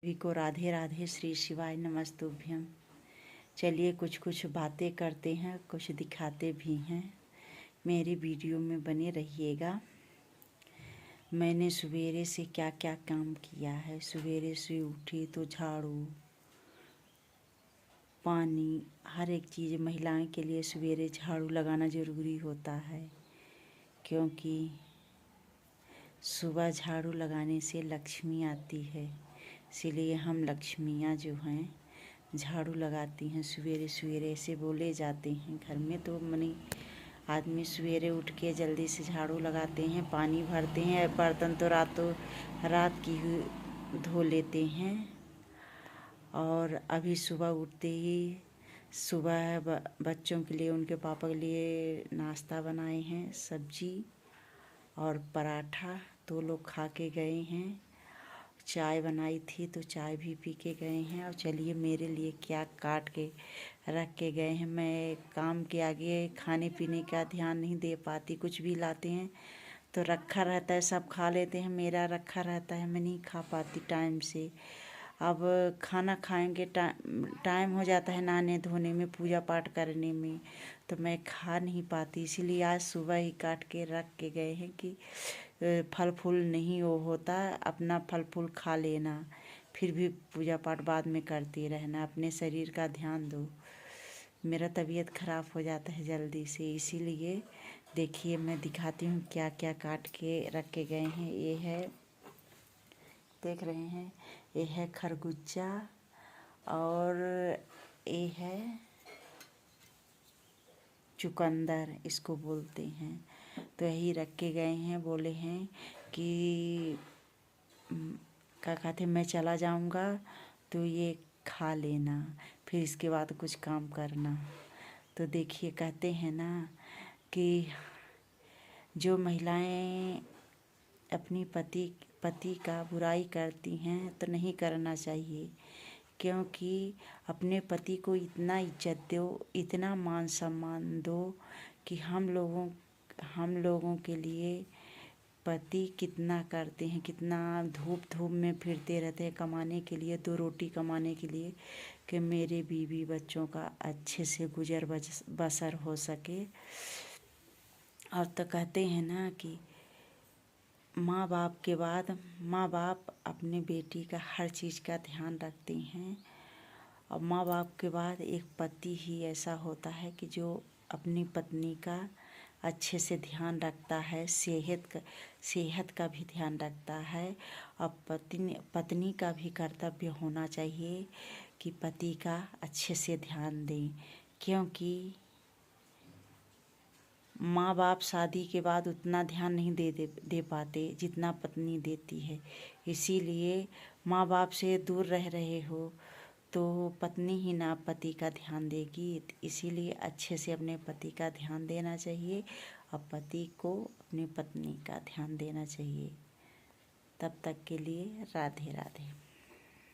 सभी को राधे राधे, श्री शिवाय नमस्तुभ्यम। चलिए कुछ बातें करते हैं, कुछ दिखाते भी हैं। मेरी वीडियो में बने रहिएगा। मैंने सवेरे से क्या क्या काम किया है। सवेरे से उठी तो झाड़ू, पानी, हर एक चीज़ महिलाएं के लिए सवेरे झाड़ू लगाना ज़रूरी होता है, क्योंकि सुबह झाड़ू लगाने से लक्ष्मी आती है। इसीलिए हम लक्ष्मियाँ जो हैं झाड़ू लगाती हैं सवेरे सवेरे। ऐसे बोले जाते हैं घर में, तो मनी आदमी सवेरे उठ के जल्दी से झाड़ू लगाते हैं, पानी भरते हैं। बर्तन तो रात की ही धो लेते हैं। और अभी सुबह उठते ही सुबह बच्चों के लिए, उनके पापा के लिए नाश्ता बनाए हैं, सब्जी और पराठा। तो लोग खा के गए हैं। चाय बनाई थी तो चाय भी पी के गए हैं। और चलिए मेरे लिए क्या काट के रख के गए हैं। मैं काम के आगे खाने पीने का ध्यान नहीं दे पाती। कुछ भी लाते हैं तो रखा रहता है, सब खा लेते हैं, मेरा रखा रहता है, मैं नहीं खा पाती टाइम से। अब खाना खाएंगे, टाइम हो जाता है नहाने धोने में, पूजा पाठ करने में, तो मैं खा नहीं पाती। इसीलिए आज सुबह ही काट के रख के गए हैं कि फल फूल नहीं वो होता, अपना फल फूल खा लेना, फिर भी पूजा पाठ बाद में करते रहना। अपने शरीर का ध्यान दो। मेरा तबीयत खराब हो जाता है जल्दी से, इसीलिए देखिए मैं दिखाती हूँ क्या क्या काट के रख के गए हैं। ये है, देख रहे हैं, ये है खरबूजा, और ये है चुकंदर, इसको बोलते हैं। तो यही रख के गए हैं। बोले हैं कि क्या कहते, मैं चला जाऊंगा तो ये खा लेना, फिर इसके बाद कुछ काम करना। तो देखिए कहते हैं ना कि जो महिलाएं अपनी पति का बुराई करती हैं तो नहीं करना चाहिए, क्योंकि अपने पति को इतना इज्जत दो, इतना मान सम्मान दो कि हम लोगों के लिए पति कितना करते हैं, कितना धूप में फिरते रहते हैं कमाने के लिए, 2 रोटी कमाने के लिए, कि मेरे बीवी बच्चों का अच्छे से गुजर बसर हो सके। और तो कहते हैं ना कि माँ बाप के बाद माँ बाप अपने बेटी का हर चीज़ का ध्यान रखते हैं। और माँ बाप के बाद एक पति ही ऐसा होता है कि जो अपनी पत्नी का अच्छे से ध्यान रखता है, सेहत का भी ध्यान रखता है। और पत्नी का भी कर्तव्य होना चाहिए कि पति का अच्छे से ध्यान दें, क्योंकि माँ बाप शादी के बाद उतना ध्यान नहीं दे पाते जितना पत्नी देती है। इसीलिए माँ बाप से दूर रह रहे हो तो पत्नी ही ना पति का ध्यान देगी। इसीलिए अच्छे से अपने पति का ध्यान देना चाहिए और पति को अपनी पत्नी का ध्यान देना चाहिए। तब तक के लिए राधे राधे।